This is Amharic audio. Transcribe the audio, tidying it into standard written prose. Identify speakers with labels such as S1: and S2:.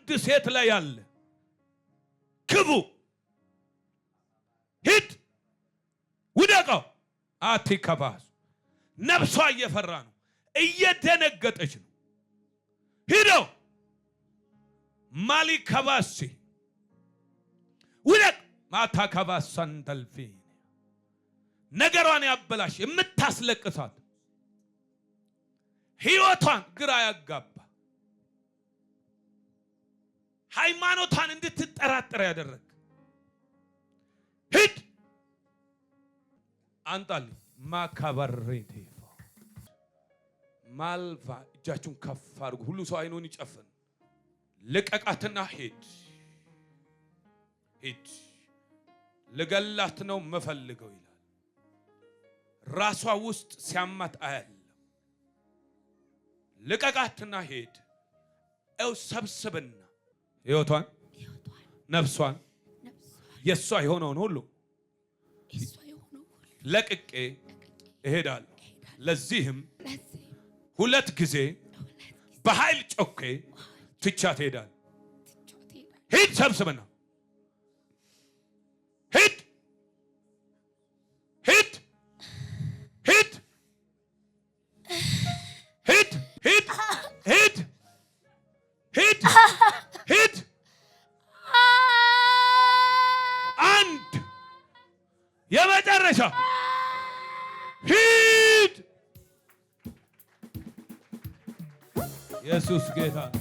S1: አንድ ሴት ላይ ያለ ክፉ ሂድ ውደቀው አትከባስ ነፍሷ እየፈራ ነው እየደነገጠች ነው ሂደው ማሊከባሲ ውደቅ ማታከባስ ሰንደልፊ ነገሯን ያበላሽ የምታስለቅሳት ህይወቷን ግራ ያጋባ ሃይማኖቷን እንድትጠራጠር ያደረግ ሂድ አንጣል ማካበሬቴ ማልቫ እጃችሁን ከፍ አድርጉ ሁሉ ሰው አይኑን ይጨፍን ልቀቃትና ሂድ ሂድ ልገላት ነው መፈልገው ይላል ራሷ ውስጥ ሲያማት አያለ ልቀቃትና ሂድ እው ሰብስብና ህይወቷን ነፍሷን የሷ የሆነውን ሁሉ ለቅቄ እሄዳለሁ ለዚህም ሁለት ጊዜ በኃይል ጮኬ ትቻት ሄዳል ሂድ ሰብስብና ሂድ ሂድ ሂድ ሂድ ሂድ ሂድ ሂድ ሂድ አንድ የመጨረሻ ሂድ ኢየሱስ ጌታ